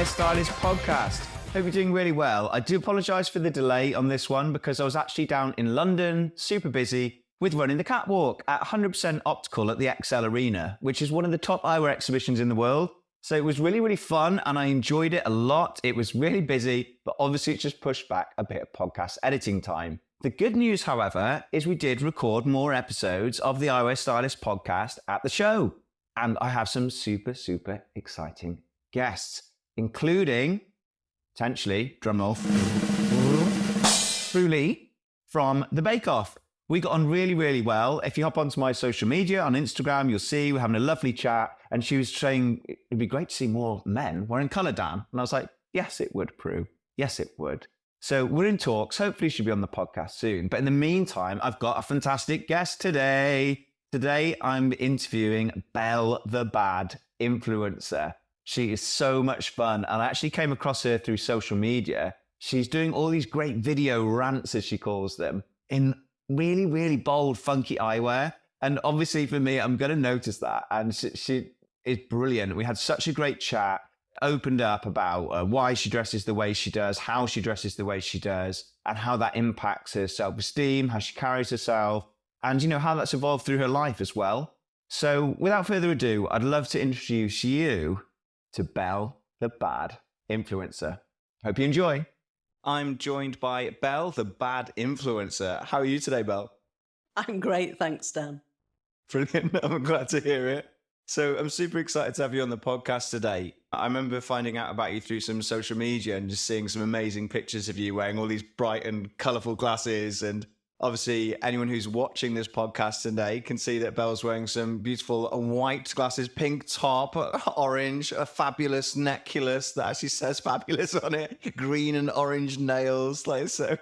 Eyewear Stylist podcast. Hope you're doing really well. I do apologise for the delay on this one because I was actually down in London, super busy, with running the Catwalk at 100% Optical at the XL Arena, which is one of the top eyewear exhibitions in the world. So it was really, really fun and I enjoyed it a lot. It was really busy, but obviously it just pushed back a bit of podcast editing time. The good news, however, is we did record more episodes of the Eyewear Stylist podcast at the show. And I have some super, super exciting guests, including, potentially, drumroll, Lee from The Bake Off. We got on really, really well. If you hop onto my social media on Instagram, you'll see we're having a lovely chat. And she was saying it'd be great to see more men wearing colour, Dan. And I was like, yes, it would, Prue. Yes, it would. So we're in talks. Hopefully she'll be on the podcast soon. But in the meantime, I've got a fantastic guest today. Today, I'm interviewing Belle the Bad Influencer. She is so much fun. And I actually came across her through social media. She's doing all these great video rants, as she calls them, in really, really bold, funky eyewear. And obviously for me, I'm going to notice that. And she is brilliant. We had such a great chat, opened up about why she dresses the way she does, how she dresses the way she does, and how that impacts her self-esteem, how she carries herself, and, you know, how that's evolved through her life as well. So without further ado, I'd love to introduce you to Belle the Bad Influencer. Hope you enjoy. I'm joined by Belle the Bad Influencer. How are you today, Belle? I'm great, thanks, Dan. Brilliant. I'm glad to hear it. So I'm super excited to have you on the podcast today. I remember finding out about you through some social media and just seeing some amazing pictures of you wearing all these bright and colourful glasses. And obviously, anyone who's watching this podcast today can see that Belle's wearing some beautiful white glasses, pink top, orange, a fabulous necklace that actually says fabulous on it, green and orange nails, like so.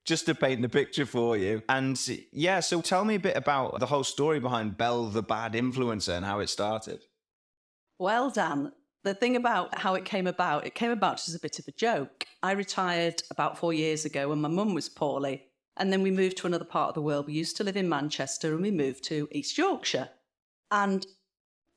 Just to paint the picture for you. And yeah, so tell me a bit about the whole story behind Belle the Bad Influencer and how it started. Well, Dan, the thing about how it came about just as a bit of a joke. I retired about 4 years ago when my mum was poorly. And then we moved to another part of the world. We used to live in Manchester and we moved to East Yorkshire. And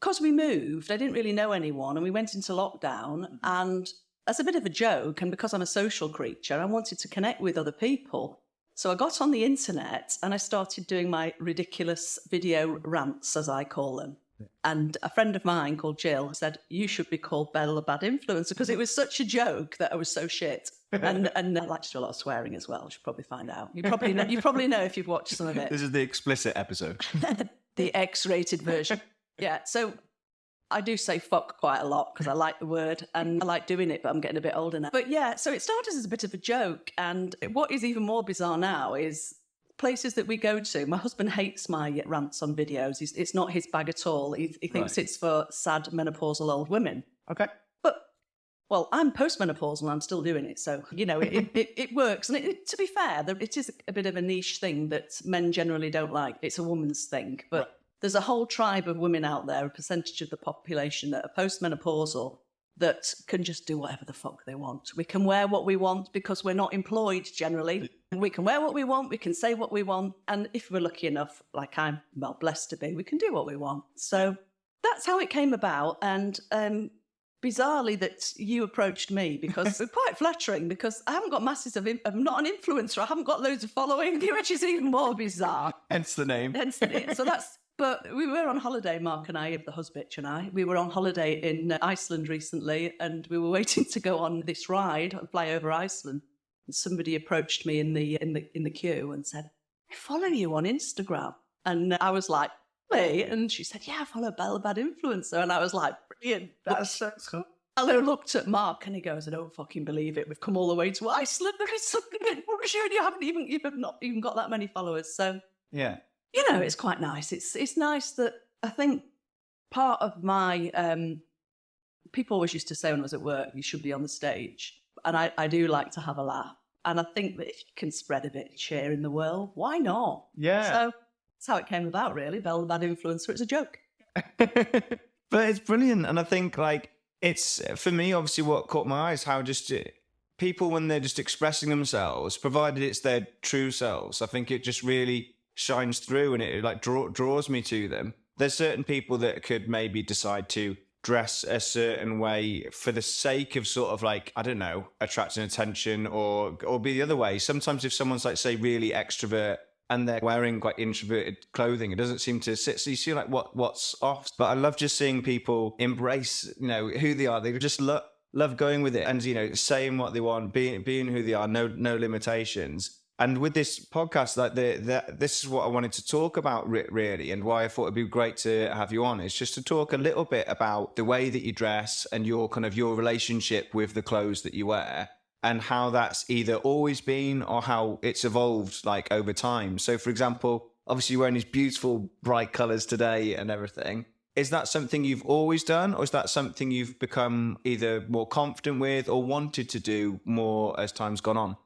because we moved, I didn't really know anyone and we went into lockdown. And as a bit of a joke, and because I'm a social creature, I wanted to connect with other people. So I got on the internet and I started doing my ridiculous video rants, as I call them. And a friend of mine called Jill said, you should be called Belle the Bad Influencer, because it was such a joke that I was so shit. And I like to do a lot of swearing as well. You should probably find out. You probably know if you've watched some of it. This is the explicit episode. The X-rated version. Yeah, so I do say fuck quite a lot because I like the word and I like doing it, but I'm getting a bit older now. But yeah, so it started as a bit of a joke. And what is even more bizarre now is places that we go to. My husband hates my rants on videos. It's not his bag at all. He thinks it's for sad menopausal old women. Okay. But, well, I'm postmenopausal and I'm still doing it. So, you know, it works. And to be fair, it is a bit of a niche thing that men generally don't like. It's a woman's thing. But right. There's a whole tribe of women out there, a percentage of the population that are postmenopausal, that can just do whatever the fuck they want. We can wear what we want because we're not employed generally. We can wear what we want, we can say what we want, and if we're lucky enough, like I'm well blessed to be, we can do what we want. So that's how it came about, and bizarrely that you approached me, because it's quite flattering, because I haven't got masses of I'm not an influencer, I haven't got loads of following, which is even more bizarre. Hence the name. So that's... But we were on holiday, Mark and I, the husbitch and I. We were on holiday in Iceland recently, and we were waiting to go on this ride and fly over Iceland. And somebody approached me in the queue and said, I follow you on Instagram. And I was like, me? And she said, yeah, I follow Belle the Bad Influencer. And I was like, brilliant. That's so cool. And I looked at Mark and he goes, I don't fucking believe it. We've come all the way to Iceland. There is something in you and you have not even got that many followers. So yeah. You know, it's quite nice. It's nice that I think part of my... people always used to say when I was at work, you should be on the stage. And I do like to have a laugh. And I think that if you can spread a bit of cheer in the world, why not? Yeah. So that's how it came about, really. Belle the Bad Influencer. It's a joke. But it's brilliant. And I think, like, it's, for me, obviously what caught my eye is how just people, when they're just expressing themselves, provided it's their true selves, I think it just really shines through and it like draws me to them. There's certain people that could maybe decide to dress a certain way for the sake of sort of like, I don't know, attracting attention, or be the other way. Sometimes if someone's like, say, really extrovert and they're wearing quite introverted clothing, it doesn't seem to sit. So you see like what's off. But I love just seeing people embrace, you know, who they are. They just love going with it and, you know, saying what they want, being who they are, no limitations. And with this podcast, like this is what I wanted to talk about really, and why I thought it'd be great to have you on, is just to talk a little bit about the way that you dress and your kind of your relationship with the clothes that you wear, and how that's either always been or how it's evolved like over time. So for example, obviously you're wearing these beautiful bright colors today and everything. Is that something you've always done, or is that something you've become either more confident with or wanted to do more as time's gone on?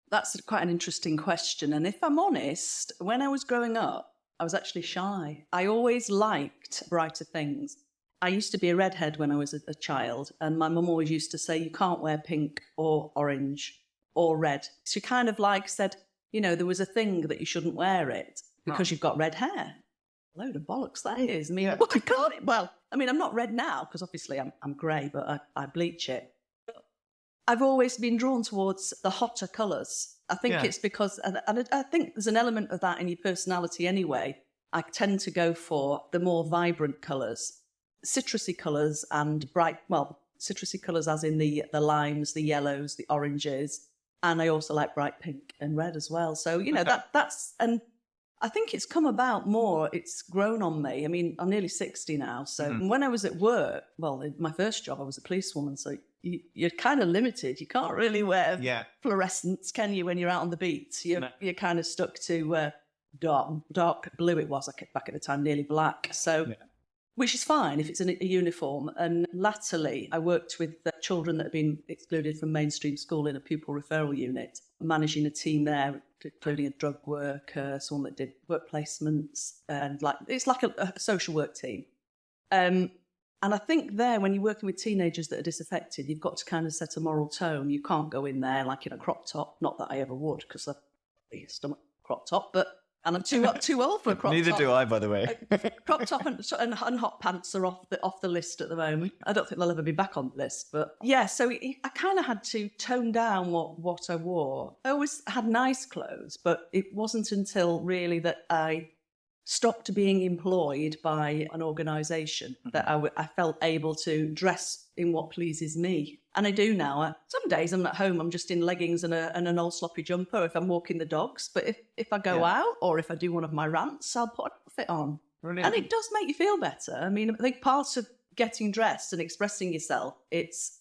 That's quite an interesting question. And if I'm honest, when I was growing up, I was actually shy. I always liked brighter things. I used to be a redhead when I was a child, and my mum always used to say, you can't wear pink or orange or red. She kind of like said, you know, there was a thing that you shouldn't wear it because you've got red hair. Load of bollocks that is. I mean, what I call it? Well, I mean, I'm not red now because obviously I'm grey, but I bleach it. I've always been drawn towards the hotter colours. I think it's because, and I think there's an element of that in your personality anyway. I tend to go for the more vibrant colours, citrusy colours and bright, well, citrusy colours as in the limes, the yellows, the oranges. And I also like bright pink and red as well. So, you know, that's, and I think it's come about more, it's grown on me. I mean, I'm nearly 60 now. So when I was at work, well, in my first job, I was a policewoman. So you're kind of limited. You can't really wear fluorescents, can you, when you're out on the beat? You're kind of stuck to dark blue it was back at the time, nearly black. So, which is fine if it's a uniform. And latterly, I worked with children that have been excluded from mainstream school in a pupil referral unit, managing a team there, including a drug worker, someone that did work placements, and it's like a social work team. And I think there, when you're working with teenagers that are disaffected, you've got to kind of set a moral tone. You can't go in there like in a crop top. Not that I ever would, because I've got a stomach crop top, and I'm too old for a crop top. Neither do I, by the way. Crop top and hot pants are off the list at the moment. I don't think they'll ever be back on the list. But yeah, so I kind of had to tone down what I wore. I always had nice clothes, but it wasn't until really that I stopped being employed by an organisation that I felt able to dress in what pleases me. And I do now. Some days I'm at home, I'm just in leggings and an old sloppy jumper if I'm walking the dogs. But if I go out or if I do one of my rants, I'll put an outfit on. Brilliant. And it does make you feel better. I mean, I think part of getting dressed and expressing yourself, it's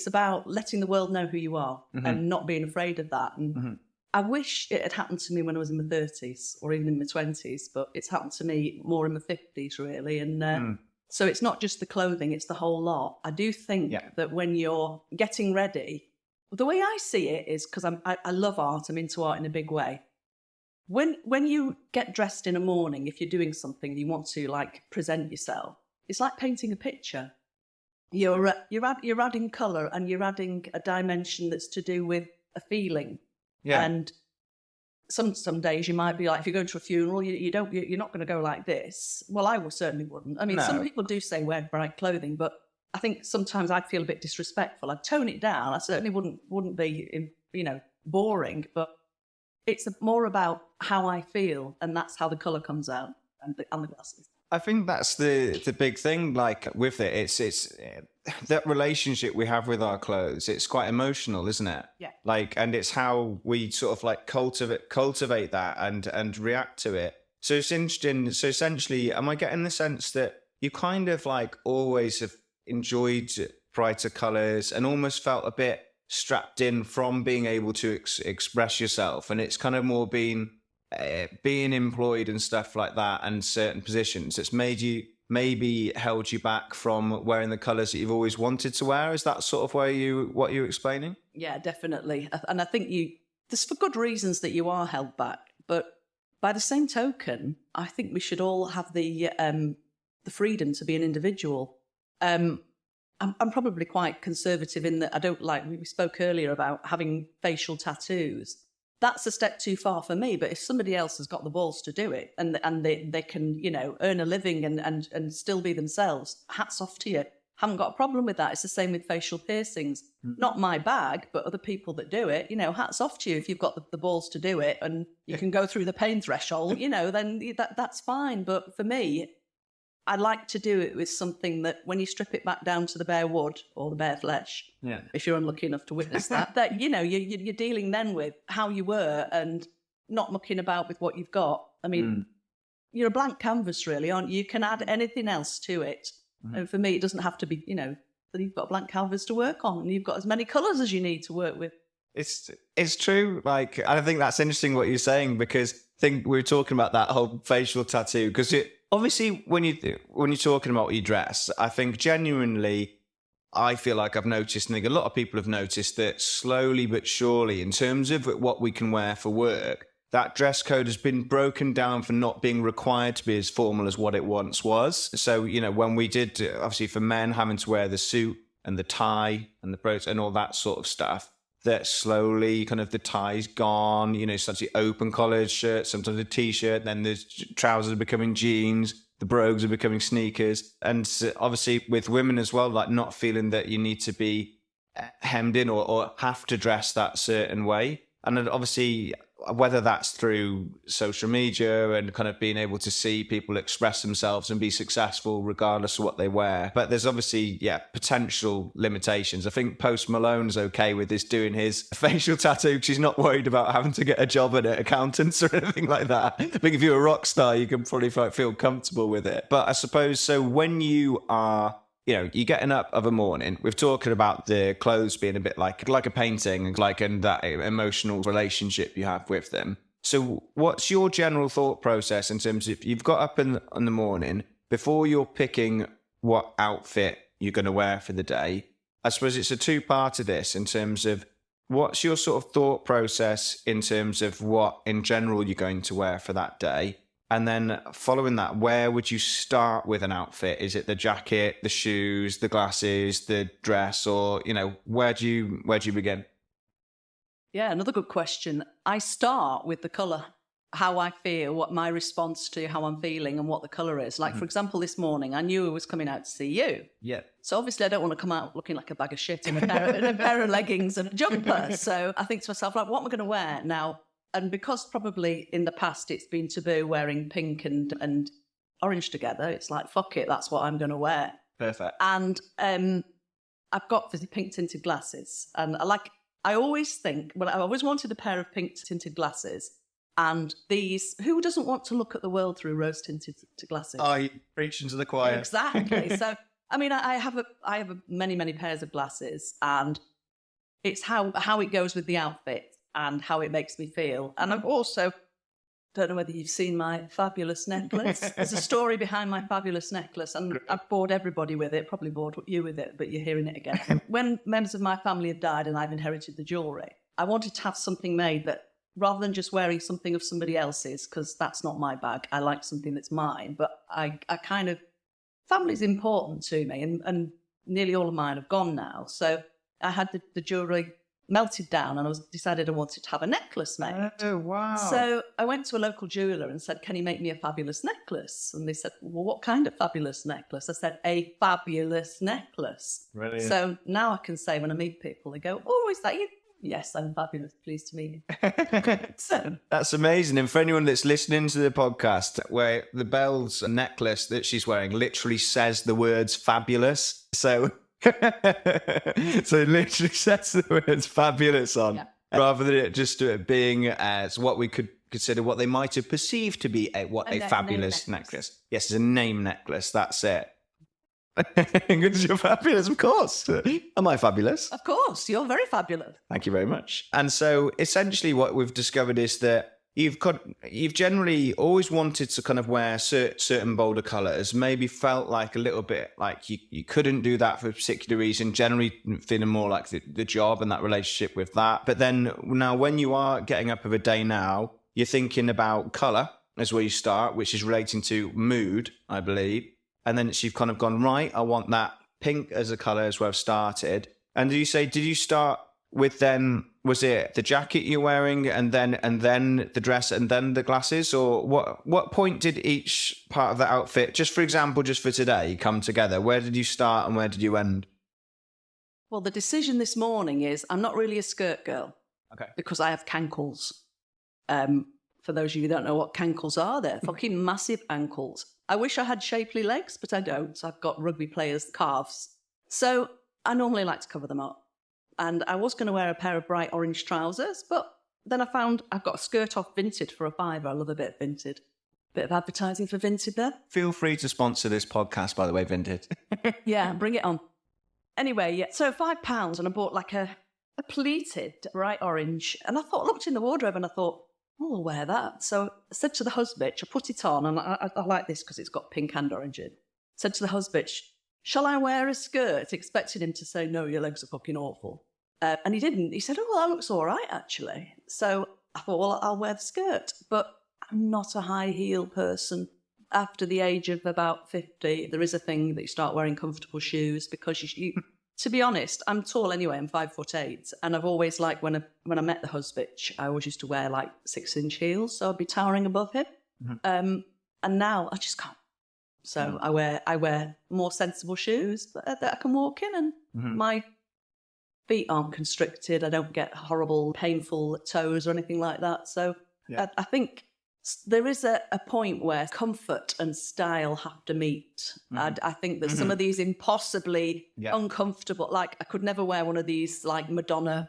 about letting the world know who you are and not being afraid of that. And I wish it had happened to me when I was in my 30s or even in my 20s, but it's happened to me more in my 50s, really. And so it's not just the clothing, it's the whole lot. I do think that when you're getting ready, the way I see it is, because I love art, I'm into art in a big way. When you get dressed in a morning, if you're doing something and you want to like present yourself, it's like painting a picture. You're adding colour and you're adding a dimension that's to do with a feeling. Yeah. And some days you might be like, if you go to a funeral, you're not going to go like this. Well, I certainly wouldn't. I mean, some people do say wear bright clothing, but I think sometimes I'd feel a bit disrespectful. I'd tone it down. I certainly wouldn't be, boring, but it's more about how I feel, and that's how the colour comes out and the glasses. I think that's the big thing, like with it, it's that relationship we have with our clothes. It's quite emotional, isn't it? Yeah. Like, and it's how we sort of like cultivate that and react to it. So it's interesting. So essentially, am I getting the sense that you kind of like always have enjoyed brighter colours and almost felt a bit strapped in from being able to express yourself, and it's kind of more being employed and stuff like that, and certain positions that's made you maybe held you back from wearing the colours that you've always wanted to wear? Is that sort of what you're explaining? Yeah, definitely. And I think there's for good reasons that you are held back, but by the same token, I think we should all have the freedom to be an individual. I'm probably quite conservative in that I don't like, we spoke earlier about having facial tattoos. that's a step too far for me. But if somebody else has got the balls to do it and they can, you know, earn a living and still be themselves, hats off to you. Haven't got a problem with that. It's the same with facial piercings. Not my bag, but other people that do it, you know, hats off to you if you've got the balls to do it and you can go through the pain threshold, you know, then that's fine. But for me, I like to do it with something that when you strip it back down to the bare wood or the bare flesh, if you're unlucky enough to witness that, you know, you're dealing then with how you were and not mucking about with what you've got. I mean, you're a blank canvas, really, aren't you? You can add anything else to it. And for me, it doesn't have to be, you know, that you've got a blank canvas to work on and you've got as many colours as you need to work with. It's true. Like, I think that's interesting what you're saying, because I think we were talking about that whole facial tattoo, because obviously when you're talking about your dress, I think genuinely, I feel like I've noticed, and I think a lot of people have noticed, that slowly but surely, in terms of what we can wear for work, that dress code has been broken down for not being required to be as formal as what it once was. So, you know, when we did, obviously for men having to wear the suit and the tie and the brooch and all that sort of stuff, that slowly kind of the tie's gone, you know, such the open collared shirt, sometimes a t-shirt, then the trousers are becoming jeans, the brogues are becoming sneakers. And obviously with women as well, like not feeling that you need to be hemmed in or have to dress that certain way. And then obviously, whether that's through social media and kind of being able to see people express themselves and be successful regardless of what they wear. But there's obviously, potential limitations. I think Post Malone's okay with this doing his facial tattoo because he's not worried about having to get a job at an accountant's or anything like that. I think if you're a rock star, you can probably feel comfortable with it. But I suppose, so when you are, you know, you're getting up of a morning, we've talked about the clothes being a bit like a painting, and that emotional relationship you have with them. So what's your general thought process in terms of, you've got up in the morning, before you're picking what outfit you're going to wear for the day? I suppose it's a two-part of this in terms of, what's your sort of thought process in terms of what in general you're going to wear for that day? And then following that, where would you start with an outfit? Is it the jacket, the shoes, the glasses, the dress, or, you know, where do you begin? Yeah, another good question. I start with the colour, how I feel, what my response to how I'm feeling and what the colour is. Like, for example, this morning, I knew I was coming out to see you. Yeah. So obviously I don't want to come out looking like a bag of shit in a pair of leggings and a jumper. So I think to myself, like, what am I going to wear now? And because probably in the past it's been taboo wearing pink and orange together, it's like, fuck it, that's what I'm going to wear. Perfect. And I've got pink tinted glasses. And I always think, well, I always wanted a pair of pink tinted glasses. And these, who doesn't want to look at the world through rose tinted glasses? Oh, you're preaching to the choir. Exactly. So, I mean, I have many, many pairs of glasses, and it's how it goes with the outfit and how it makes me feel. And I've also, don't know whether you've seen my fabulous necklace. There's a story behind my fabulous necklace, and I've bored everybody with it, probably bored you with it, but you're hearing it again. When members of my family have died and I've inherited the jewellery, I wanted to have something made that, rather than just wearing something of somebody else's, because that's not my bag, I like something that's mine. But I kind of, family's important to me, and nearly all of mine have gone now. So I had the jewellery melted down, and I decided I wanted to have a necklace made. Oh, wow. So I went to a local jeweller and said, can you make me a fabulous necklace? And they said, well, what kind of fabulous necklace? I said, a fabulous necklace. Brilliant. So now I can say when I meet people, they go, oh, is that you? Yes, I'm fabulous. Pleased to meet you. So that's amazing. And for anyone that's listening to the podcast, where the Belle's necklace that she's wearing literally says the words fabulous. So so it literally says the words fabulous on, rather than it just being as what we could consider what they might have perceived to be a fabulous necklace. Yes, it's a name necklace. That's it. Because you're fabulous, of course. Am I fabulous? Of course, you're very fabulous. Thank you very much. And so essentially what we've discovered is that you've generally always wanted to kind of wear certain bolder colours, maybe felt like a little bit like you couldn't do that for a particular reason, generally feeling more like the job and that relationship with that. But then now when you are getting up of a day now, you're thinking about colour as where you start, which is relating to mood, I believe. And then you've kind of gone, right, I want that pink as a colour is where I've started. And did you start with then, was it the jacket you're wearing and then the dress and then the glasses? Or what point did each part of the outfit, just for example, just for today, come together? Where did you start and where did you end? Well, the decision this morning is I'm not really a skirt girl. Okay. Because I have cankles. For those of you who don't know what cankles are, they're fucking massive ankles. I wish I had shapely legs, but I don't. So I've got rugby players' calves. So I normally like to cover them up. And I was going to wear a pair of bright orange trousers, but then I found I've got a skirt off Vinted for £5. I love a bit of Vinted. Bit of advertising for Vinted there. Feel free to sponsor this podcast, by the way, Vinted. Yeah, bring it on. Anyway, yeah, so £5, and I bought like a pleated bright orange. And I looked in the wardrobe and I thought, oh, I'll wear that. So I said to the husband, I put it on, and I like this because it's got pink and orange in. Said to the husband, shall I wear a skirt? Expecting him to say, no, your legs are fucking awful. And he didn't. He said, oh, well, that looks all right, actually. So I thought, well, I'll wear the skirt. But I'm not a high heel person. After the age of about 50, there is a thing that you start wearing comfortable shoes because you to be honest, I'm tall anyway. I'm 5'8", and I've always liked when I met the husband, I always used to wear like 6-inch heels, so I'd be towering above him. Mm-hmm. And now I just can't. So I wear more sensible shoes that I can walk in, and my feet aren't constricted. I don't get horrible, painful toes or anything like that. So I think there is a point where comfort and style have to meet. I think that some of these impossibly uncomfortable, like I could never wear one of these like Madonna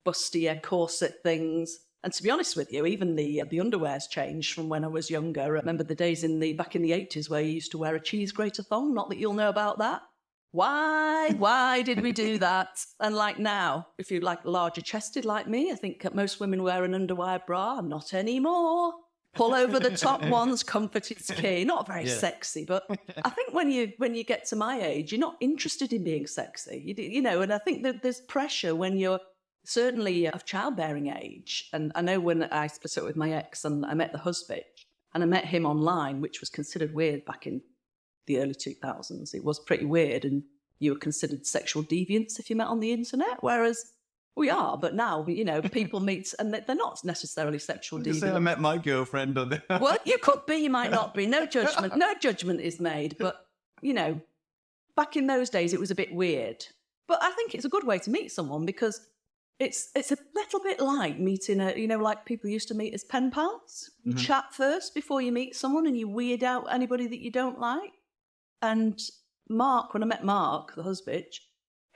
bustier corset things. And to be honest with you, even the underwear's changed from when I was younger. I remember the days back in the 80s where you used to wear a cheese grater thong. Not that you'll know about that. Why did we do that? And like now, if you're like larger chested like me, I think most women wear an underwire bra. Not anymore. Pull over the top ones, comfort is key. Not very sexy, but I think when you get to my age, you're not interested in being sexy. You know, and I think that there's pressure when you're certainly of childbearing age. And I know when I split up with my ex and I met the husband, and I met him online, which was considered weird back in the early 2000s. It was pretty weird, and you were considered sexual deviants if you met on the internet, whereas we are. But now, you know, people meet and they're not necessarily sexual deviants. I met my girlfriend on there. Well, you could be, you might not be. No judgment is made. But, you know, back in those days, it was a bit weird. But I think it's a good way to meet someone because it's a little bit like meeting like people used to meet as pen pals. You chat first before you meet someone, and you weird out anybody that you don't like. And Mark, when I met Mark, the husband,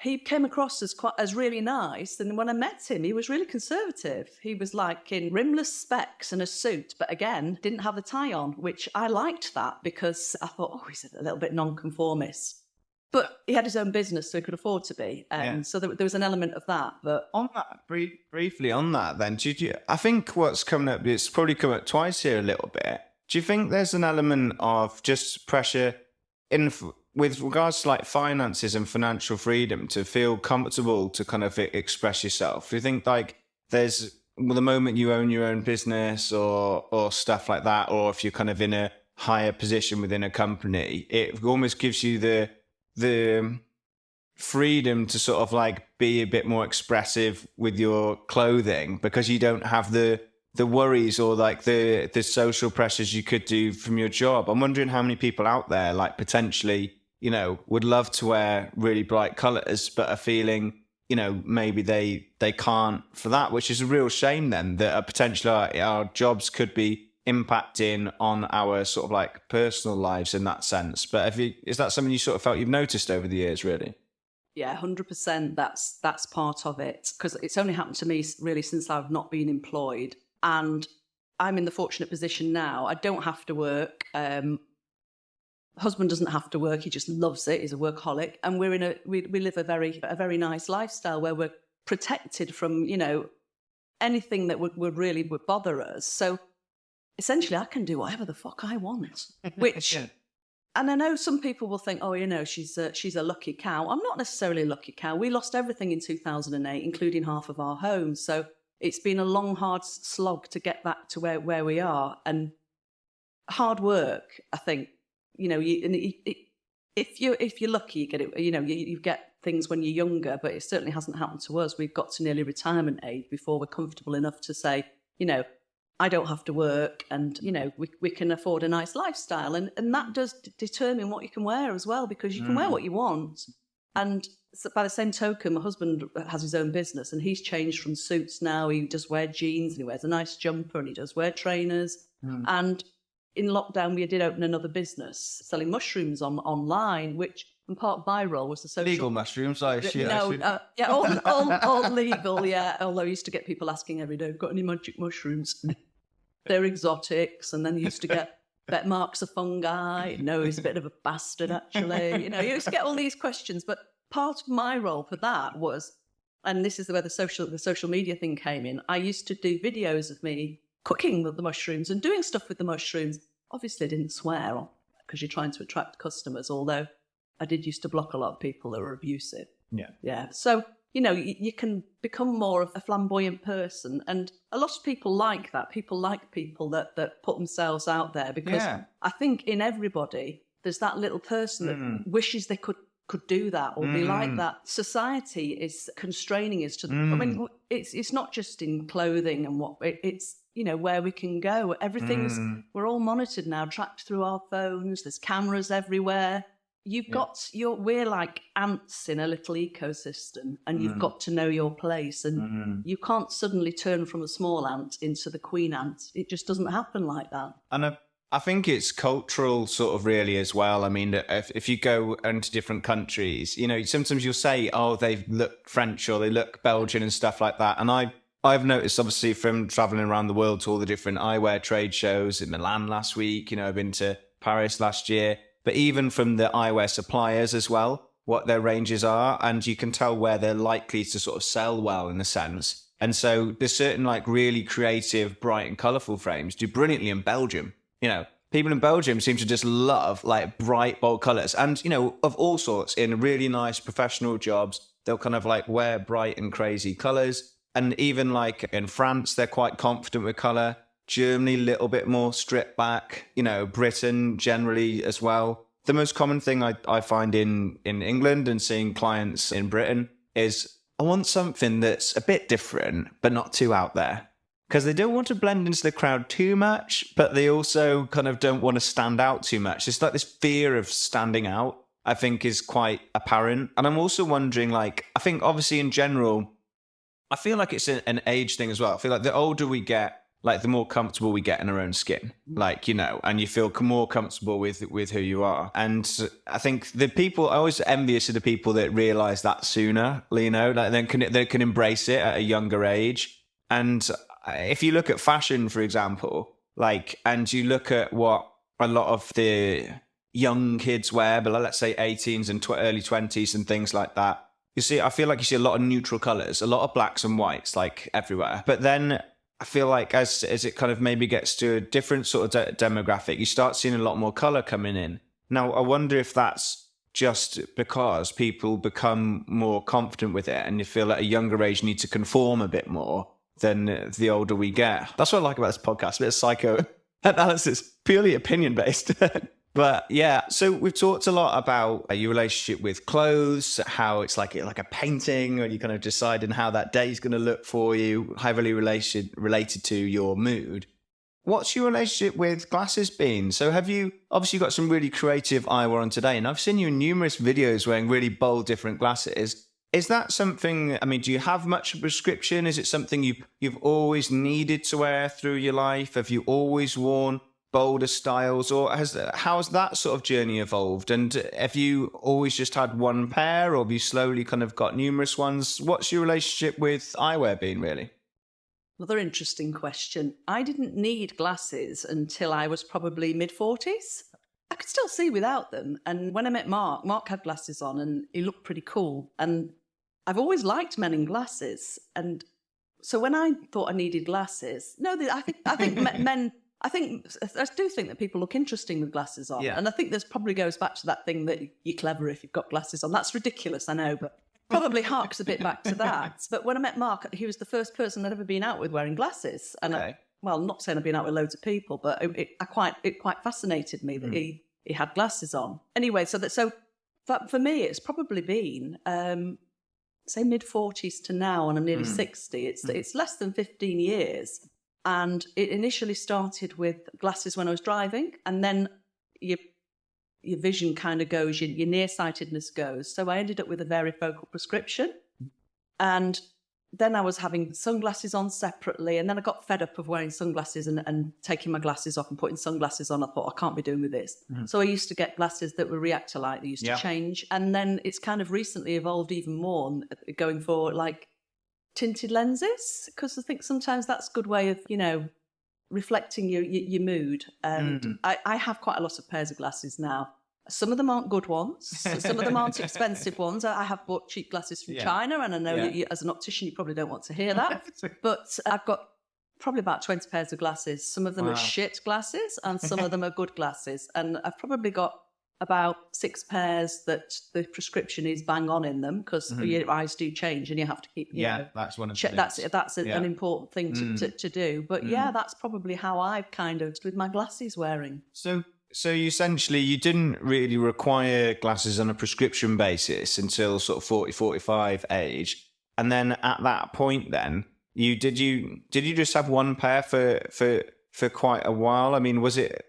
he came across as really nice. And when I met him, he was really conservative. He was like in rimless specs and a suit, but again, didn't have a tie on, which I liked that because I thought, oh, he's a little bit nonconformist. But he had his own business, so he could afford to be. So there was an element of that. But on that, briefly on that then, I think what's coming up, it's probably come up twice here a little bit. Do you think there's an element of just pressure with regards to like finances and financial freedom to feel comfortable to kind of express yourself? Do you think like there's the moment you own your own business or stuff like that, or if you're kind of in a higher position within a company, it almost gives you the freedom to sort of like be a bit more expressive with your clothing because you don't have the worries or like the social pressures you could do from your job? I'm wondering how many people out there like potentially, you know, would love to wear really bright colors, but are feeling, you know, maybe they can't for that, which is a real shame then that potentially our jobs could be impacting on our sort of like personal lives in that sense. But is that something you sort of felt you've noticed over the years, really? Yeah, 100%. That's part of it, because it's only happened to me really since I've not been employed. And I'm in the fortunate position now. I don't have to work. Husband doesn't have to work. He just loves it. He's a workaholic. And we live a very nice lifestyle where we're protected from, you know, anything that would bother us. So essentially I can do whatever the fuck I want, which, and I know some people will think, oh, you know, she's a lucky cow. I'm not necessarily a lucky cow. We lost everything in 2008, including half of our home. So it's been a long, hard slog to get back to where we are, and hard work. I think, you know, if you're lucky, you get it. You know, you get things when you're younger, but it certainly hasn't happened to us. We've got to nearly retirement age before we're comfortable enough to say, you know, I don't have to work, and, you know, we can afford a nice lifestyle. And that does determine what you can wear as well, because you can wear what you want. And by the same token, my husband has his own business, and he's changed from suits now. He does wear jeans, and he wears a nice jumper, and he does wear trainers. And in lockdown, we did open another business selling mushrooms online, which, and part of my role was the social... Legal mushrooms, I assume. Yeah, all legal, yeah. Although I used to get people asking every day, got any magic mushrooms? They're exotics. And then you used to get bet marks of fungi. No, he's a bit of a bastard, actually. You know, you used to get all these questions. But part of my role for that was, and this is where the social media thing came in, I used to do videos of me cooking with the mushrooms and doing stuff with the mushrooms. Obviously, I didn't swear because you're trying to attract customers, although I did usere to block a lot of people that were abusive. Yeah. So, you know, you can become more of a flamboyant person. And a lot of people like that. People like people that put themselves out there, because I think in everybody, there's that little person that wishes they could do that or be like that. Society is constraining us to... I mean, it's not just in clothing and it's, you know, where we can go. Everything's... We're all monitored now, tracked through our phones. There's cameras everywhere. We're like ants in a little ecosystem, and you've got to know your place. And you can't suddenly turn from a small ant into the queen ant. It just doesn't happen like that. And I think it's cultural sort of really as well. I mean, if you go into different countries, you know, sometimes you'll say, oh, they look French or they look Belgian and stuff like that. And I've noticed, obviously, from traveling around the world to all the different eyewear trade shows in Milan last week, you know, I've been to Paris last year, but even from the eyewear suppliers as well, what their ranges are. And you can tell where they're likely to sort of sell well, in a sense. And so there's certain like really creative, bright and colourful frames do brilliantly in Belgium. You know, people in Belgium seem to just love like bright, bold colours, and, you know, of all sorts, in really nice professional jobs, they'll kind of like wear bright and crazy colours. And even like in France, they're quite confident with colour. Germany, a little bit more stripped back, you know, Britain generally as well. The most common thing I find in England and seeing clients in Britain is, I want something that's a bit different, but not too out there. Because they don't want to blend into the crowd too much, but they also kind of don't want to stand out too much. It's like this fear of standing out, I think, is quite apparent. And I'm also wondering, like, I think obviously in general, I feel like it's an age thing as well. I feel like the older we get, like the more comfortable we get in our own skin, like, you know, and you feel more comfortable with who you are. And I think the people, I always envious of the people that realize that sooner, you know, like they can embrace it at a younger age. And if you look at fashion, for example, like, and you look at what a lot of the young kids wear, but let's say 18s and early 20s and things like that, you see, I feel like you see a lot of neutral colors, a lot of blacks and whites, like everywhere. But then I feel like as it kind of maybe gets to a different sort of demographic, you start seeing a lot more color coming in. Now, I wonder if that's just because people become more confident with it, and you feel at a younger age need to conform a bit more than the older we get. That's what I like about this podcast, a bit of psychoanalysis, purely opinion-based. But yeah, so we've talked a lot about your relationship with clothes, how it's like a painting, or you kind of deciding how that day is going to look for you, heavily related to your mood. What's your relationship with glasses been? So have you obviously got some really creative eyewear on today, and I've seen you in numerous videos wearing really bold different glasses. Is that something, I mean, do you have much of a prescription? Is it something you've always needed to wear through your life? Have you always worn bolder styles, or how's that sort of journey evolved? And have you always just had one pair, or have you slowly kind of got numerous ones? What's your relationship with eyewear been, really? Another interesting question. I didn't need glasses until I was probably mid-40s. I could still see without them. And when I met Mark had glasses on and he looked pretty cool. And I've always liked men in glasses. And so when I thought I needed glasses, I think men... I do think that people look interesting with glasses on. Yeah. And I think this probably goes back to that thing that you're clever if you've got glasses on. That's ridiculous, I know, but probably harks a bit back to that. But when I met Mark, he was the first person I'd ever been out with wearing glasses. And okay. Not saying I've been out with loads of people, but it quite fascinated me that he had glasses on. Anyway, so But for me, it's probably been, say, mid-40s to now, and I'm nearly 60. It's less than 15 years. And it initially started with glasses when I was driving, and then your vision kind of goes, your nearsightedness goes. So I ended up with a varifocal prescription. And then I was having sunglasses on separately, and then I got fed up of wearing sunglasses and taking my glasses off and putting sunglasses on. I thought, I can't be doing with this. So I used to get glasses that were reactor light. They used to change. And then it's kind of recently evolved even more, going for like tinted lenses, because I think sometimes that's a good way of, reflecting your mood. And I have quite a lot of pairs of glasses now. Some of them aren't good ones. Some of them aren't expensive ones. I have bought cheap glasses from China, and I know that as an optician, you probably don't want to hear that. But I've got probably about 20 pairs of glasses. Some of them are shit glasses, and some of them are good glasses. And I've probably got about 6 pairs that the prescription is bang on in them, because your eyes do change, and you have to keep. That's one of the things. That's an important thing to do. But that's probably how I've kind of with my glasses wearing. So you essentially, you didn't really require glasses on a prescription basis until sort of 40, 45 age. And then at that point then, did you just have one pair for quite a while? I mean, was it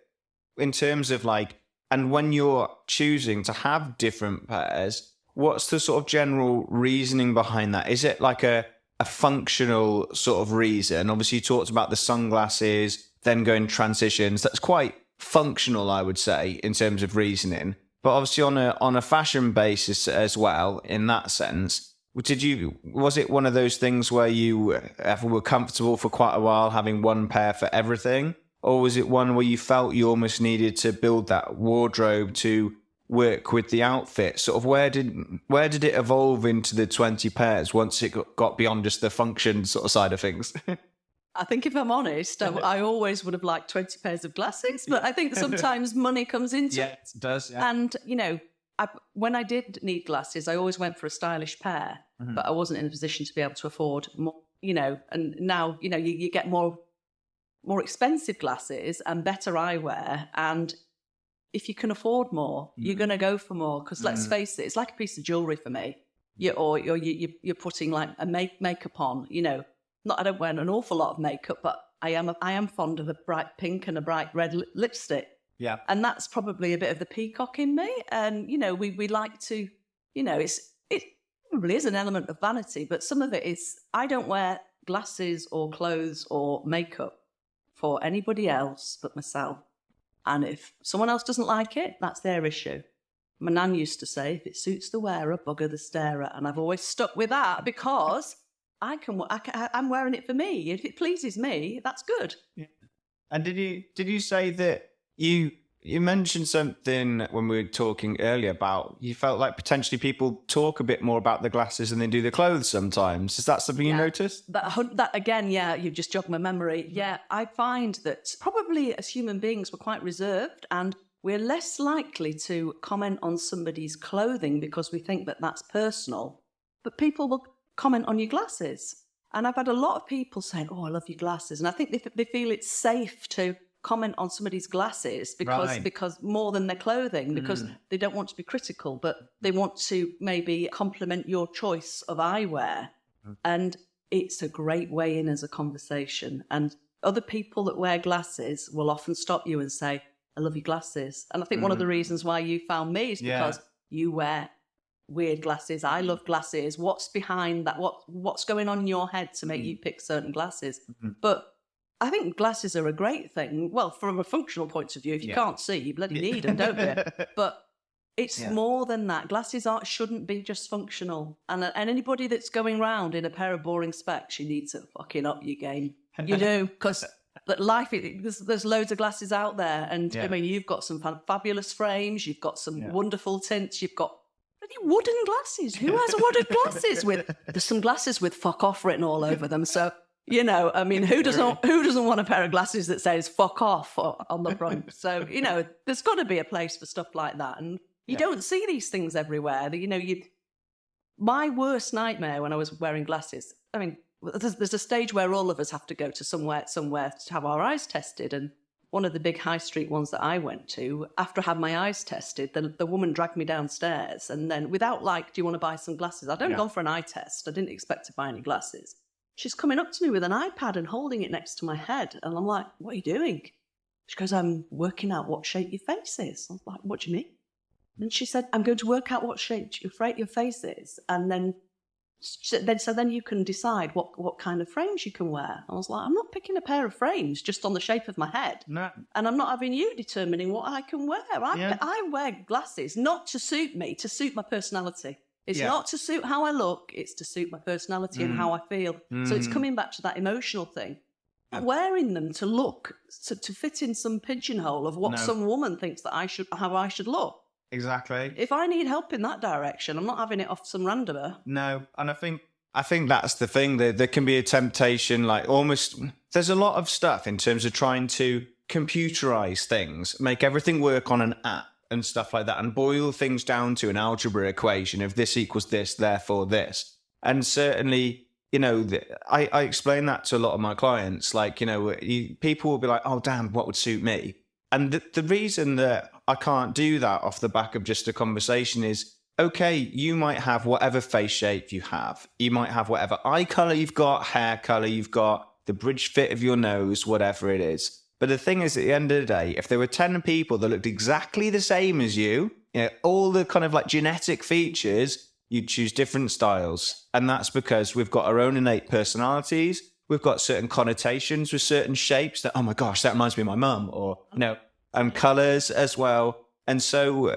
in terms of like, and when you're choosing to have different pairs, what's the sort of general reasoning behind that? Is it like a functional sort of reason? Obviously you talked about the sunglasses, then going transitions. That's quite functional, I would say, in terms of reasoning, but obviously on a fashion basis as well. In that sense, was it one of those things where you were comfortable for quite a while having one pair for everything, or was it one where you felt you almost needed to build that wardrobe to work with the outfit? Sort of where did it evolve into the 20 pairs once it got beyond just the function sort of side of things? I think if I'm honest, I always would have liked 20 pairs of glasses, but I think sometimes money comes into it. It does. Yeah. And, when I did need glasses, I always went for a stylish pair, but I wasn't in a position to be able to afford more, and now, you get more expensive glasses and better eyewear. And if you can afford more, you're going to go for more, because let's face it, it's like a piece of jewellery for me. You're putting like a makeup on, I don't wear an awful lot of makeup, but I am fond of a bright pink and a bright red lipstick. Yeah. And that's probably a bit of the peacock in me. And, we like to, it probably is an element of vanity, but some of it is, I don't wear glasses or clothes or makeup for anybody else but myself. And if someone else doesn't like it, that's their issue. My nan used to say, if it suits the wearer, bugger the starer. And I've always stuck with that, because I'm wearing it for me. If it pleases me, that's good. Yeah. And did you say that you mentioned something when we were talking earlier about you felt like potentially people talk a bit more about the glasses than they do the clothes sometimes? Is that something you noticed? That again, you've just jogged my memory. Yeah, I find that probably as human beings we're quite reserved, and we're less likely to comment on somebody's clothing because we think that that's personal. But people will comment on your glasses. And I've had a lot of people saying, oh, I love your glasses. And I think they feel it's safe to comment on somebody's glasses because more than their clothing, because they don't want to be critical, but they want to maybe compliment your choice of eyewear. And it's a great way in as a conversation. And other people that wear glasses will often stop you and say, I love your glasses. And I think one of the reasons why you found me is because you wear weird glasses. I love glasses. What's behind that? What's going on in your head to make you pick certain glasses? But I think glasses are a great thing. Well, from a functional point of view, if you can't see, you bloody need them, don't you? But it's more than that. Glasses shouldn't be just functional. And anybody that's going round in a pair of boring specs, you need to fucking up your game. You do, because life, there's loads of glasses out there. And I mean, you've got some fabulous frames. You've got some wonderful tints. You've got wooden glasses. Who has wooden glasses with? There's some glasses with "fuck off" written all over them. So I mean, who doesn't want a pair of glasses that says "fuck off" on the front? So there's got to be a place for stuff like that, and you don't see these things everywhere. My worst nightmare when I was wearing glasses. I mean, there's a stage where all of us have to go to somewhere to have our eyes tested, and one of the big high street ones that I went to, after I had my eyes tested, the woman dragged me downstairs and then without like, do you want to buy some glasses? I'd only gone for an eye test. I didn't expect to buy any glasses. She's coming up to me with an iPad and holding it next to my head. And I'm like, what are you doing? She goes, I'm working out what shape your face is. I was like, what do you mean? And she said, I'm going to work out what shape your face is. And then you can decide what kind of frames you can wear. I was like, I'm not picking a pair of frames just on the shape of my head. No. And I'm not having you determining what I can wear. I wear glasses not to suit me, to suit my personality. It's not to suit how I look, it's to suit my personality and how I feel. So it's coming back to that emotional thing. I'm wearing them to look, to fit in some pigeonhole of what some woman thinks that how I should look. Exactly. If I need help in that direction, I'm not having it off some randomer. No, and I think that's the thing. There can be a temptation, like almost. There's a lot of stuff in terms of trying to computerize things, make everything work on an app and stuff like that, and boil things down to an algebra equation of this equals this, therefore this. And certainly, I explain that to a lot of my clients. Like, people will be like, "Oh, damn, what would suit me?" And the reason that I can't do that off the back of just a conversation is, okay, you might have whatever face shape you have. You might have whatever eye color you've got, hair color you've got, the bridge fit of your nose, whatever it is. But the thing is, at the end of the day, if there were 10 people that looked exactly the same as you, all the kind of like genetic features, you'd choose different styles. And that's because we've got our own innate personalities. We've got certain connotations with certain shapes that, oh my gosh, that reminds me of my mum, or, and colors as well. And so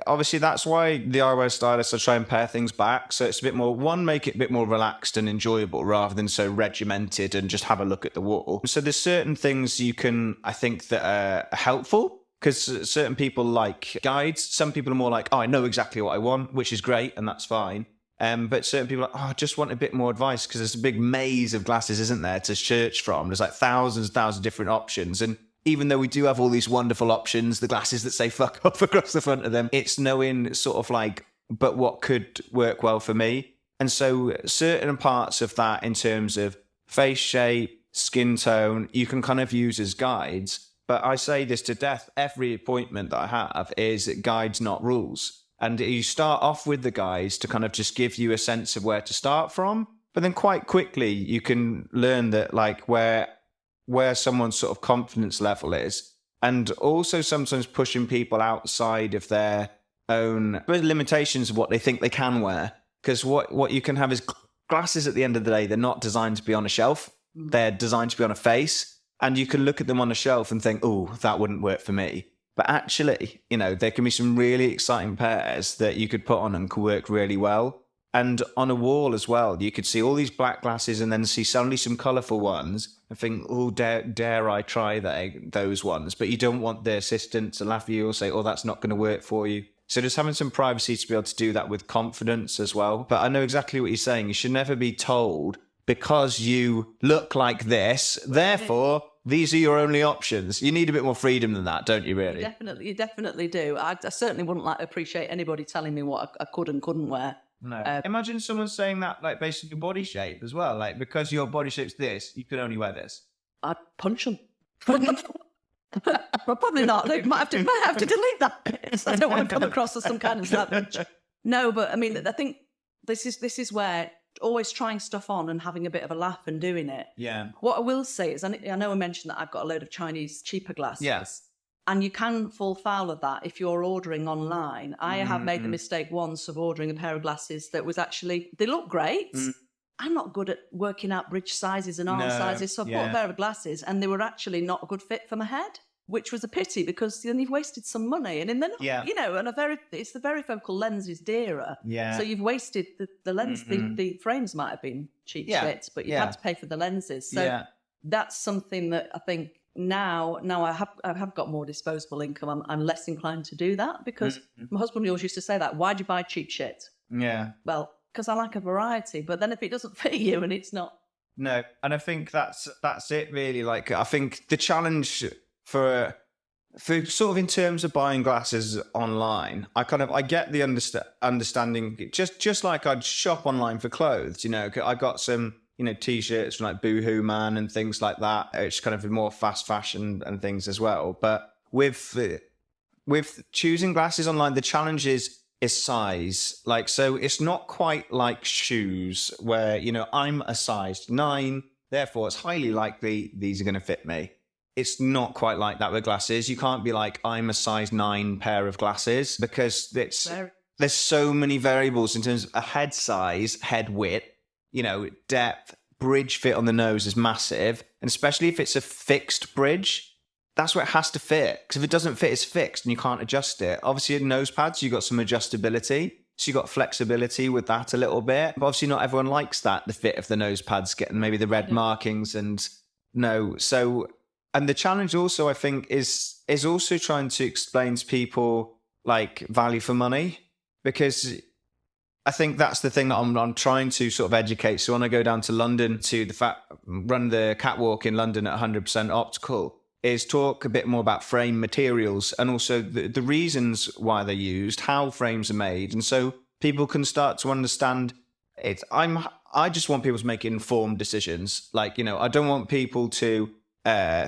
obviously that's why the eyewear stylists are trying to pair things back. So it's a bit more, make it a bit more relaxed and enjoyable rather than so regimented and just have a look at the wall. So there's certain things you can, I think, that are helpful, because certain people like guides. Some people are more like, oh, I know exactly what I want, which is great, and that's fine. But certain people are like, oh, I just want a bit more advice, because there's a big maze of glasses, isn't there, to search from. There's like thousands of different options. And even though we do have all these wonderful options, the glasses that say fuck off across the front of them, it's knowing sort of like, but what could work well for me? And so certain parts of that in terms of face shape, skin tone, you can kind of use as guides. But I say this to death, every appointment that I have is guides, not rules. And you start off with the guides to kind of just give you a sense of where to start from. But then quite quickly, you can learn that like where someone's sort of confidence level is, and also sometimes pushing people outside of their own limitations of what they think they can wear. Because what you can have is glasses at the end of the day, they're not designed to be on a shelf. They're designed to be on a face. And you can look at them on a shelf and think, oh, that wouldn't work for me. But actually, there can be some really exciting pairs that you could put on and could work really well. And on a wall as well, you could see all these black glasses and then see suddenly some colourful ones and think, oh, dare I try those ones? But you don't want the assistant to laugh at you or say, oh, that's not going to work for you. So just having some privacy to be able to do that with confidence as well. But I know exactly what you're saying. You should never be told, because you look like this, therefore these are your only options. You need a bit more freedom than that, don't you, really? You definitely do. I certainly wouldn't appreciate anybody telling me what I could and couldn't wear. No. Imagine someone saying that, like, based on your body shape as well. Like, because your body shape's this, you can only wear this. I'd punch them. Well, probably not. I might have to delete that. I don't want to come across as some kind of savage. No, but I mean, I think this is where always trying stuff on and having a bit of a laugh and doing it. Yeah. What I will say is, I know I mentioned that I've got a load of Chinese cheaper glasses. Yes. And you can fall foul of that if you're ordering online. I have made the mistake once of ordering a pair of glasses that was actually, they look great. I'm not good at working out bridge sizes and arm sizes, so I bought a pair of glasses and they were actually not a good fit for my head, which was a pity because then you've wasted some money. And then, and it's the varifocal lens is dearer. Yeah. So you've wasted the lens. The frames might have been cheap shit, but you had to pay for the lenses. So that's something that I think now I have got more disposable income. I'm less inclined to do that because my husband always used to say that. Why'd you buy cheap shit? Yeah. Well, because I like a variety. But then if it doesn't fit you and it's not. No. And I think that's it really. Like, I think the challenge for sort of in terms of buying glasses online, I get the understanding, just like I'd shop online for clothes, I got some t-shirts from like Boohoo Man and things like that. It's kind of more fast fashion and things as well. But with choosing glasses online, the challenge is size. Like, so it's not quite like shoes where, I'm a size 9, therefore it's highly likely these are going to fit me. It's not quite like that with glasses. You can't be like, I'm a size 9 pair of glasses, because there's so many variables in terms of a head size, head width, depth, bridge fit on the nose is massive. And especially if it's a fixed bridge, that's where it has to fit. Because if it doesn't fit, it's fixed and you can't adjust it. Obviously in nose pads, you've got some adjustability. So you've got flexibility with that a little bit. But obviously not everyone likes that, the fit of the nose pads, getting maybe the red markings and and the challenge also, I think, is also trying to explain to people like value for money, because I think that's the thing that I'm trying to sort of educate. So when I go down to London to run the Catwalk in London at 100% Optical, is talk a bit more about frame materials and also the reasons why they're used, how frames are made. And so people can start to understand it. I just want people to make informed decisions. Like, I don't want people to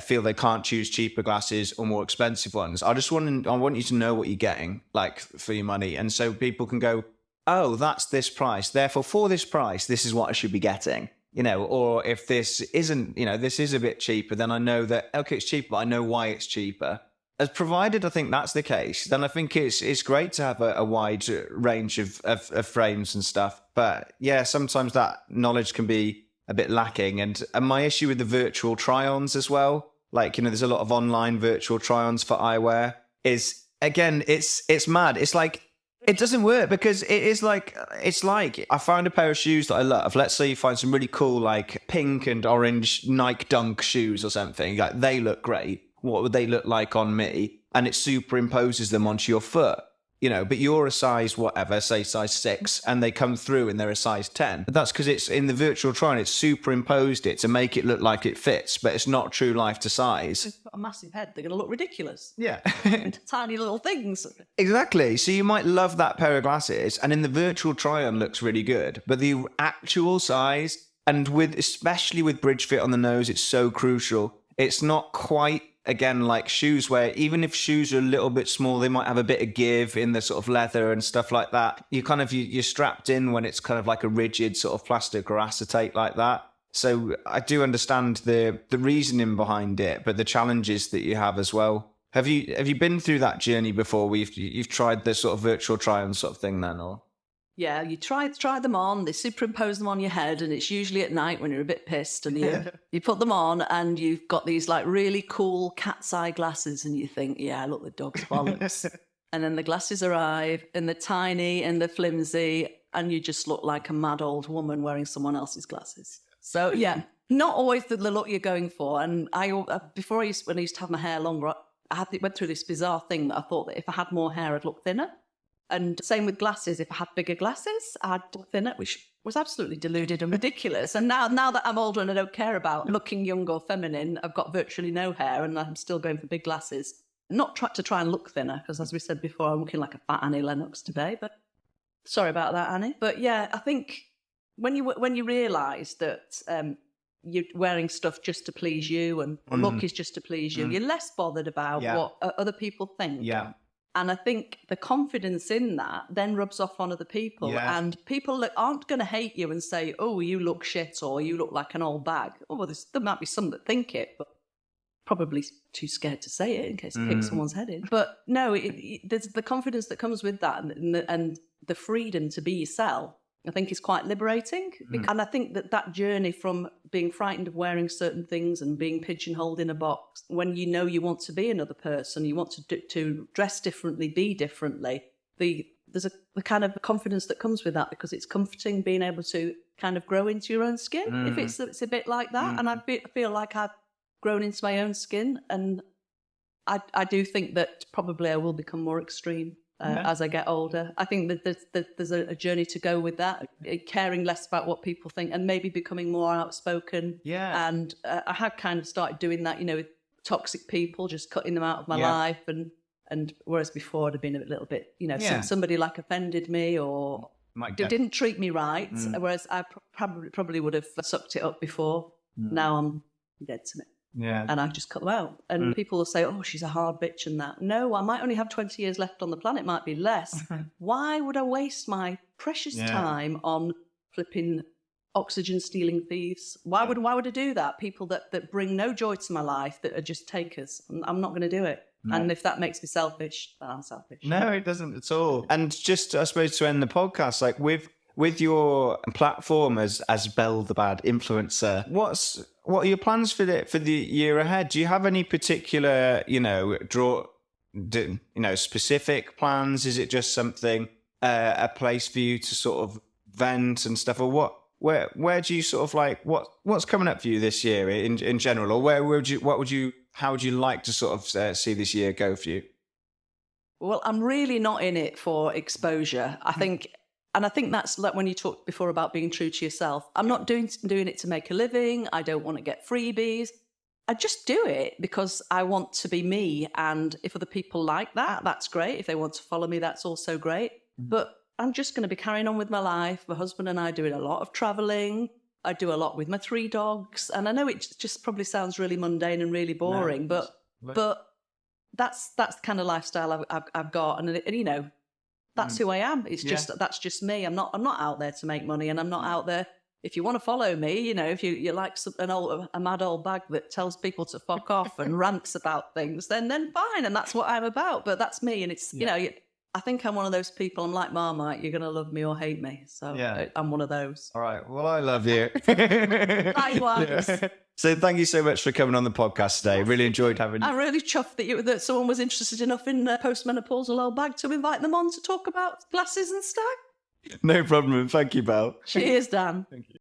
feel they can't choose cheaper glasses or more expensive ones. I want you to know what you're getting, like, for your money. And so people can go, oh, that's this price, therefore for this price, this is what I should be getting. Or if this isn't, this is a bit cheaper, then I know that, okay, it's cheaper, but I know why it's cheaper. As provided I think that's the case, then I think it's great to have a wide range of frames and stuff. But yeah, sometimes that knowledge can be a bit lacking. And my issue with the virtual try-ons as well, like, there's a lot of online virtual try-ons for eyewear, is, again, it's mad. It's like, it doesn't work, because it's like I found a pair of shoes that I love. Let's say you find some really cool, like, pink and orange Nike Dunk shoes or something. Like, they look great. What would they look like on me? And it superimposes them onto your foot. But you're a size whatever, say size 6, and they come through and they're a size 10. But that's because it's in the virtual try-on, it's superimposed it to make it look like it fits, but it's not true life to size. If you've got a massive head, they're going to look ridiculous. Yeah. Tiny little things. Exactly. So you might love that pair of glasses, and in the virtual try-on looks really good, but the actual size, and especially with bridge fit on the nose, it's so crucial. It's not quite, again, like shoes, where even if shoes are a little bit small, they might have a bit of give in the sort of leather and stuff like that. You're strapped in when it's kind of like a rigid sort of plastic or acetate like that. So I do understand the reasoning behind it, but the challenges that you have as well. Have you been through that journey before where you've tried the sort of virtual try-on sort of thing then, or? Yeah, you try them on, they superimpose them on your head, and it's usually at night when you're a bit pissed, and you put them on and you've got these like really cool cat's eye glasses, and you think, yeah, look, the dog's bollocks. And then the glasses arrive and they're tiny and they're flimsy, and you just look like a mad old woman wearing someone else's glasses. So yeah, not always the look you're going for. And when I used to have my hair longer, went through this bizarre thing that I thought that if I had more hair, I'd look thinner. And same with glasses. If I had bigger glasses, I'd look thinner, which was absolutely deluded and ridiculous. And now that I'm older and I don't care about looking young or feminine, I've got virtually no hair and I'm still going for big glasses. Not to try and look thinner, because as we said before, I'm looking like a fat Annie Lennox today. But sorry about that, Annie. But yeah, I think when you realise that you're wearing stuff just to please you and look is just to please you, you're less bothered about what other people think. Yeah. And I think the confidence in that then rubs off on other people. Yeah. And people that aren't going to hate you and say, oh, you look shit or you look like an old bag. Oh, there might be some that think it, but probably too scared to say it in case it kicks someone's head in. But no, there's the confidence that comes with that and the freedom to be yourself, I think is quite liberating. And I think that journey from being frightened of wearing certain things and being pigeonholed in a box, when you know you want to be another person, you want to dress differently, be differently, there's the kind of confidence that comes with that, because it's comforting being able to kind of grow into your own skin, if it's a bit like that. And I feel like I've grown into my own skin, and I do think that probably I will become more extreme as I get older. I think that there's a journey to go with that, caring less about what people think and maybe becoming more outspoken. Yeah. And I have kind of started doing that, with toxic people, just cutting them out of my life. And whereas before I'd have been a little bit, somebody like offended me or didn't treat me right, whereas I probably would have sucked it up before. Now I'm dead to me. Yeah. And I just cut them out. And people will say, oh, she's a hard bitch and that. No, I might only have 20 years left on the planet, might be less. Why would I waste my precious time on flipping oxygen stealing thieves? Why would I do that? People that bring no joy to my life, that are just takers. I'm not going to do it. No. And if that makes me selfish, then I'm selfish. No, it doesn't at all. And just, I suppose, to end the podcast, like with your platform as Belle the Bad Influencer, what are your plans for the year ahead? Do you have any particular, specific plans? Is it just something, a place for you to sort of vent and stuff, or where do you sort of like, what's coming up for you this year in general, or how would you like to sort of see this year go for you? Well, I'm really not in it for exposure. I think that's like when you talked before about being true to yourself. I'm not doing it to make a living. I don't want to get freebies. I just do it because I want to be me. And if other people like that, that's great. If they want to follow me, that's also great. But I'm just going to be carrying on with my life. My husband and I are doing a lot of traveling. I do a lot with my 3 dogs. And I know it just probably sounds really mundane and really boring, but that's the kind of lifestyle I've got. And that's who I am. It's just, that's just me. I'm not out there to make money, and I'm not out there. If you want to follow me, if you like a mad old bag that tells people to fuck off and rants about things, then fine. And that's what I'm about. But that's me. And it's, I think I'm one of those people. I'm like Marmite. You're going to love me or hate me. So I'm one of those. All right. Well, I love you. Likewise. Yeah. So thank you so much for coming on the podcast today. Really enjoyed having you. I'm really chuffed that someone was interested enough in postmenopausal old bag to invite them on to talk about glasses and stuff. No problem. Thank you, Belle. Cheers, Dan. Thank you.